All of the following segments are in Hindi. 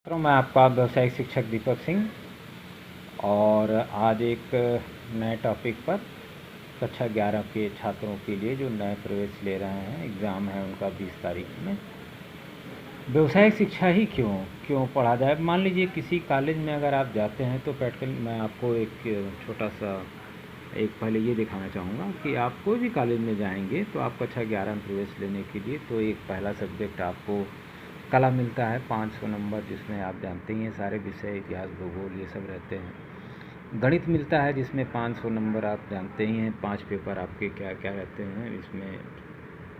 तो मैं आपका व्यावसायिक शिक्षक दीपक सिंह और आज एक नए टॉपिक पर कक्षा 11 के छात्रों के लिए जो नए प्रवेश ले रहे हैं, एग्ज़ाम है उनका 20 तारीख में। व्यावसायिक शिक्षा ही क्यों पढ़ा जाए। मान लीजिए किसी कॉलेज में अगर आप जाते हैं तो प्रैक्टिकल मैं आपको एक छोटा सा पहले ये दिखाना चाहूँगा कि आप कोई भी कॉलेज में जाएंगे तो आप कक्षा 11 में प्रवेश लेने के लिए तो एक पहला सब्जेक्ट आपको कला मिलता है 500 नंबर, जिसमें आप जानते ही हैं सारे विषय इतिहास भूगोल ये सब रहते हैं। गणित मिलता है जिसमें 500 नंबर, आप जानते ही हैं 5 पेपर आपके क्या क्या रहते हैं। इसमें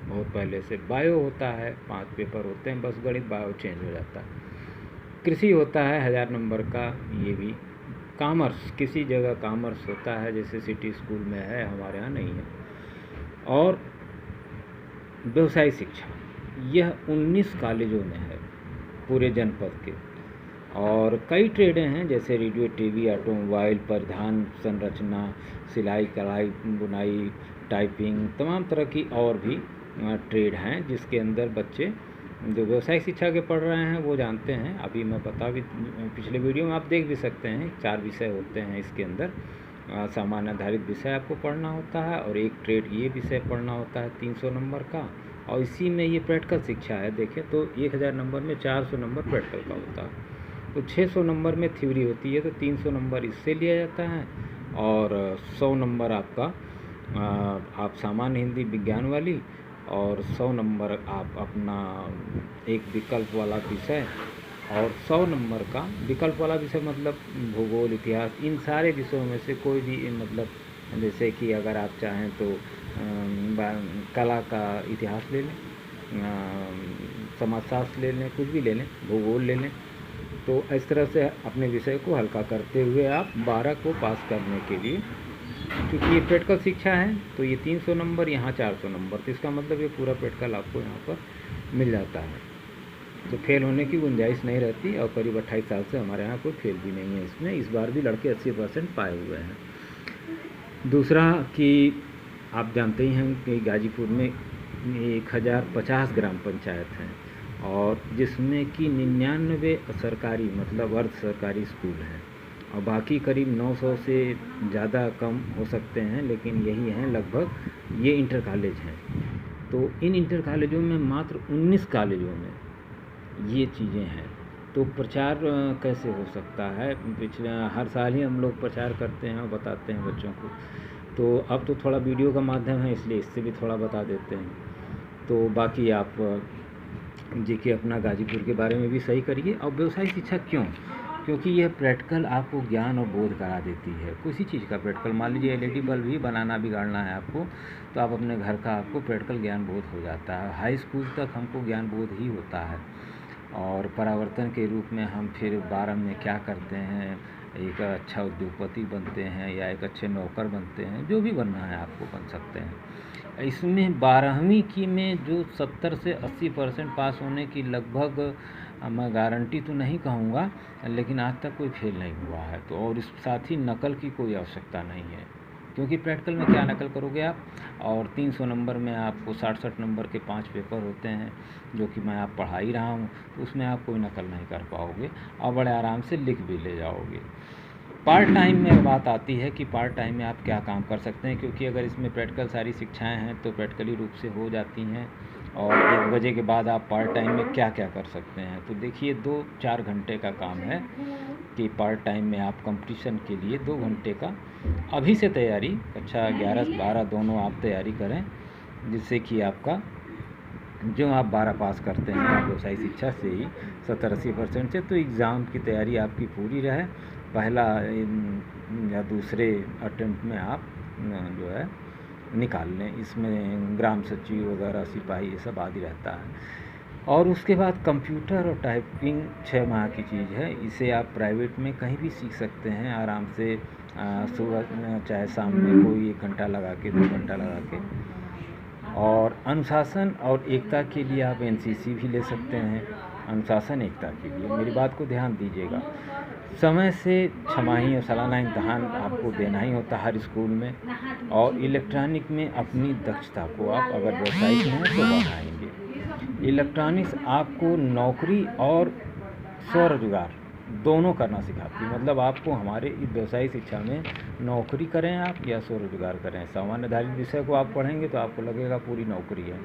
बहुत पहले से बायो होता है, 5 पेपर होते हैं, बस गणित बायो चेंज हो जाता है। कृषि होता है 1000 नंबर का, ये भी। कॉमर्स किसी जगह कॉमर्स होता है, जैसे सिटी स्कूल में है, हमारे यहाँ नहीं है। और व्यवसायिक शिक्षा यह 19 कॉलेजों में है पूरे जनपद के, और कई ट्रेडें हैं जैसे रेडियो टीवी ऑटोमोबाइल परिधान संरचना सिलाई कढ़ाई बुनाई टाइपिंग तमाम तरह की और भी ट्रेड हैं, जिसके अंदर बच्चे जो व्यवसायिक शिक्षा के पढ़ रहे हैं वो जानते हैं। अभी मैं बता भी, पिछले वीडियो में आप देख भी सकते हैं, 4 विषय होते हैं इसके अंदर। सामान्य आधारित विषय आपको पढ़ना होता है और एक ट्रेड ये विषय पढ़ना होता है 300 नंबर का, और इसी में ये प्रैक्टिकल शिक्षा है। देखें तो 1000 नंबर में 400 नंबर प्रैक्टिकल का होता है, तो 600 नंबर में थ्योरी होती है, तो 300 नंबर इससे लिया जाता है और 100 नंबर आपका आप सामान्य हिंदी विज्ञान वाली, और 100 नंबर आप अपना एक विकल्प वाला विषय, और 100 नंबर का विकल्प वाला विषय मतलब भूगोल इतिहास, इन सारे विषयों में से कोई भी, मतलब जैसे कि अगर आप चाहें तो कला का इतिहास ले लें, समाजशास्त्र ले लें, कुछ भी ले लें, भूगोल ले लें। तो इस तरह से अपने विषय को हल्का करते हुए आप 12 को पास करने के लिए, क्योंकि ये प्रैक्टिकल शिक्षा है तो ये 300 नंबर, यहाँ 400 नंबर, तो इसका मतलब ये पूरा प्रैक्टिकल आपको यहाँ पर मिल जाता है, तो फेल होने की गुंजाइश नहीं रहती। और करीब 28 साल से हमारे यहाँ कोई फेल भी नहीं है इसमें, इस बार भी लड़के 80% पाए हुए हैं। दूसरा कि आप जानते ही हैं कि गाजीपुर में 1050 ग्राम पंचायत हैं, और जिसमें कि 99 सरकारी मतलब अर्ध सरकारी स्कूल हैं, और बाकी करीब 900 से ज़्यादा कम हो सकते हैं, लेकिन यही हैं लगभग, ये इंटर कॉलेज हैं। तो इन इंटर कॉलेजों में मात्र 19 कॉलेजों में ये चीज़ें हैं, तो प्रचार कैसे हो सकता है। पिछले हर साल ही हम लोग प्रचार करते हैं और बताते हैं बच्चों को, तो अब तो थोड़ा वीडियो का माध्यम है इसलिए इससे भी थोड़ा बता देते हैं। तो बाकी आप जीके अपना गाजीपुर के बारे में भी सही करिए। और व्यवसायिक शिक्षा क्योंकि यह प्रैक्टिकल आपको ज्ञान और बोध करा देती है। किसी चीज़ का प्रैक्टिकल, मान लीजिए LED बल्ब ही बनाना बिगाड़ना है आपको, तो आप अपने घर का आपको प्रैक्टिकल ज्ञान बोध हो जाता है। हाई स्कूल तक हमको ज्ञान बोध ही होता है, और परावर्तन के रूप में हम फिर 12 में क्या करते हैं, एक अच्छा उद्योगपति बनते हैं या एक अच्छे नौकर बनते हैं, जो भी बनना है आपको बन सकते हैं। इसमें 12वीं की में जो 70 से 80% पास होने की लगभग, मैं गारंटी तो नहीं कहूँगा, लेकिन आज तक कोई फेल नहीं हुआ है। तो और इस साथ ही नकल की कोई आवश्यकता नहीं है, क्योंकि प्रैक्टिकल में क्या नकल करोगे आप। और 300 नंबर में आपको 60 नंबर के 5 पेपर होते हैं, जो कि मैं आप पढ़ा ही रहा हूँ, तो उसमें आप कोई नकल नहीं कर पाओगे और बड़े आराम से लिख भी ले जाओगे। पार्ट टाइम में बात आती है कि पार्ट टाइम में आप क्या काम कर सकते हैं, क्योंकि अगर इसमें प्रैक्टिकल सारी शिक्षाएं हैं तो प्रैक्टिकली रूप से हो जाती हैं, और 1 बजे के बाद आप पार्ट टाइम में क्या क्या कर सकते हैं। तो देखिए 2-4 घंटे का काम है कि पार्ट टाइम में आप कंपटीशन के लिए 2 घंटे का अभी से तैयारी, कक्षा 11-12 दोनों आप तैयारी करें, जिससे कि आपका जो आप 12 पास करते हैं व्यवसायिक शिक्षा से ही 70-80% से, तो एग्ज़ाम की तैयारी आपकी पूरी रहे। पहला या दूसरे अटेम्प्ट में आप जो है निकाल लें। इसमें ग्राम सचिव वगैरह सिपाही ये सब आदि रहता है। और उसके बाद कंप्यूटर और टाइपिंग 6 माह की चीज़ है, इसे आप प्राइवेट में कहीं भी सीख सकते हैं आराम से, सुबह चाहे शाम में कोई 1 घंटा लगा के 2 घंटा लगा के। और अनुशासन और एकता के लिए आप NCC भी ले सकते हैं, अनुशासन एकता के लिए। मेरी बात को ध्यान दीजिएगा, समय से छमाही और सालाना इम्तहान आपको देना ही होता है हर स्कूल में, और इलेक्ट्रॉनिक में अपनी दक्षता को आप अगर व्यावसायिक हैं तो बढ़ाएंगे। इलेक्ट्रॉनिक्स आपको नौकरी और स्वरोजगार दोनों करना सिखाती है। मतलब आपको हमारे इस व्यवसायिक शिक्षा में नौकरी करें आप या स्वरोजगार करें, सामान्यधारित विषय को आप पढ़ेंगे तो आपको लगेगा पूरी नौकरी है,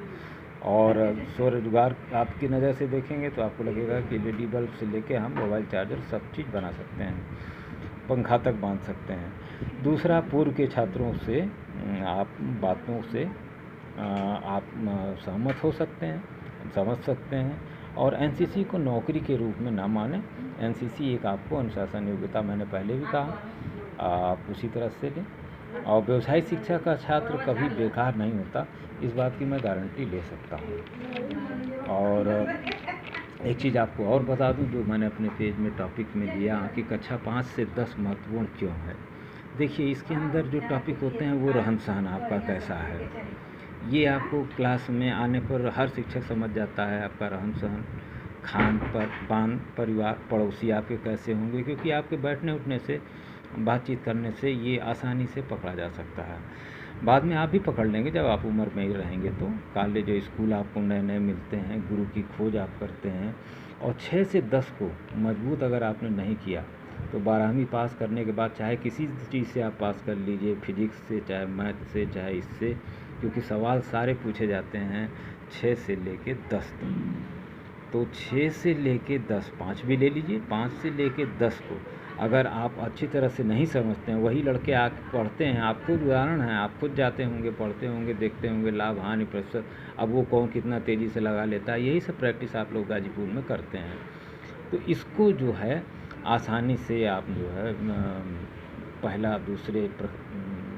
और स्वरोजगार आपकी नज़र से देखेंगे तो आपको लगेगा कि LED बल्ब से लेके हम मोबाइल चार्जर सब चीज़ बना सकते हैं, पंखा तक बांध सकते हैं। दूसरा, पूर्व के छात्रों से आप बातों से आप सहमत हो सकते हैं, समझ सकते हैं, और NCC को नौकरी के रूप में ना माने। NCC एक आपको अनुशासन योग्यता, मैंने पहले भी कहा, आप उसी तरह से लें। और व्यवसायिक शिक्षा का छात्र कभी बेकार नहीं होता, इस बात की मैं गारंटी ले सकता हूँ। और एक चीज़ आपको और बता दूं जो मैंने अपने पेज में टॉपिक में दिया कि कक्षा 5 से 10 महत्वपूर्ण क्यों है। देखिए, इसके अंदर जो टॉपिक होते हैं वो रहन सहन आपका कैसा है, ये आपको क्लास में आने पर हर शिक्षक समझ जाता है। आपका रहन सहन, खान पान, परिवार, पड़ोसी आपके कैसे होंगे, क्योंकि आपके बैठने उठने से, बातचीत करने से ये आसानी से पकड़ा जा सकता है। बाद में आप भी पकड़ लेंगे जब आप उम्र में ही रहेंगे तो। कॉलेज और स्कूल आपको नए नए मिलते हैं, गुरु की खोज आप करते हैं, और 6 से 10 को मजबूत अगर आपने नहीं किया तो 12वीं पास करने के बाद चाहे किसी चीज़ से आप पास कर लीजिए, फिजिक्स से, चाहे मैथ से, चाहे इससे, क्योंकि सवाल सारे पूछे जाते हैं 6 से लेके 10 तक। तो 6 से लेके 10, 5 भी ले लीजिए, 5 से लेके 10 को अगर आप अच्छी तरह से नहीं समझते हैं, वही लड़के आके पढ़ते हैं, आप खुद उदाहरण हैं, आप खुद जाते होंगे, पढ़ते होंगे, देखते होंगे लाभ हानि प्रतिशत, अब वो कौन कितना तेज़ी से लगा लेता है, यही सब प्रैक्टिस आप लोग गाजीपुर में करते हैं। तो इसको जो है आसानी से आप जो है पहला दूसरे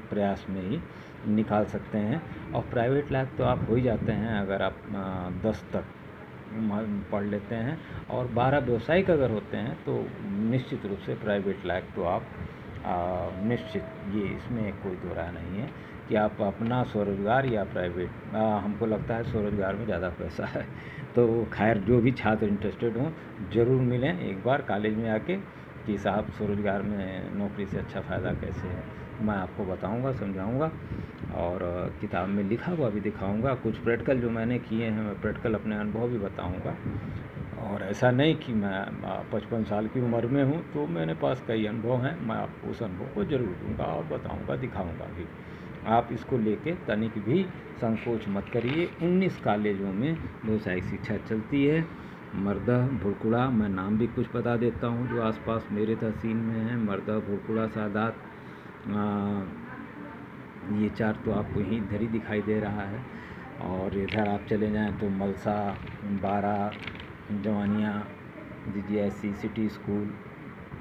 प्रयास में ही निकाल सकते हैं। और प्राइवेट लैब तो आप हो ही जाते हैं अगर आप 10 तक पढ़ लेते हैं, और 12 व्यवसायिक अगर होते हैं तो निश्चित रूप से प्राइवेट लैब तो आप निश्चित, ये इसमें कोई दो राय नहीं है कि आप अपना स्वरोजगार या प्राइवेट, हमको लगता है स्वरोजगार में ज़्यादा पैसा है। तो खैर, जो भी छात्र इंटरेस्टेड हों ज़रूर मिलें एक बार कॉलेज में आके कि साहब स्वरोजगार में नौकरी से अच्छा फ़ायदा कैसे है, मैं आपको बताऊंगा, समझाऊंगा, और किताब में लिखा हुआ भी दिखाऊंगा। कुछ प्रैक्टिकल जो मैंने किए हैं, मैं प्रैक्टिकल अपने अनुभव भी बताऊंगा। और ऐसा नहीं कि मैं 55 साल की उम्र में हूँ तो मेरे पास कई अनुभव हैं, मैं आपको उस अनुभव को ज़रूर दूंगा और बताऊंगा, दिखाऊंगा भी। आप इसको लेके तनिक भी संकोच मत करिए। 19 कॉलेजों में व्यवसायिक शिक्षा चलती है। मर्दा, भुड़कुड़ा, मैं नाम भी कुछ बता देता हूँ जो आसपास मेरे तहसील में है। मर्दा, भुड़कुड़ा, सादात, ये 4 तो आपको यहीं इधर ही दिखाई दे रहा है। और इधर आप चले जाएं तो मलसा, बारा, जवानिया, DGIC, सिटी स्कूल,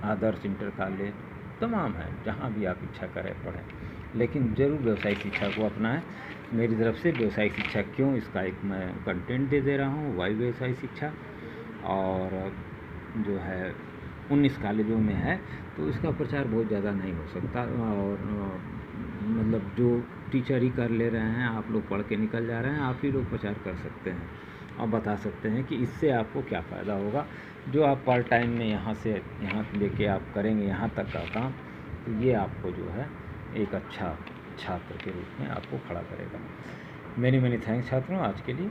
आदर्श इंटर कॉलेज, तमाम है, जहाँ भी आप इच्छा करें पढ़ें, लेकिन ज़रूर व्यवसायिक शिक्षा को अपनाएं। मेरी तरफ से व्यवसायिक शिक्षा क्यों, इसका एक मैं कंटेंट दे रहा हूँ, वाई व्यवसायिक शिक्षा, और जो है 19 कॉलेजों में है तो इसका प्रचार बहुत ज़्यादा नहीं हो सकता। और मतलब जो टीचर ही कर ले रहे हैं, आप लोग पढ़ के निकल जा रहे हैं, आप ही लोग प्रचार कर सकते हैं और बता सकते हैं कि इससे आपको क्या फ़ायदा होगा। जो आप पार्ट टाइम में यहाँ से यहाँ लेके आप करेंगे यहाँ तक का काम, तो ये आपको जो है एक अच्छा छात्र के रूप में आपको खड़ा करेगा। मेनी थैंक्स छात्रों आज के लिए।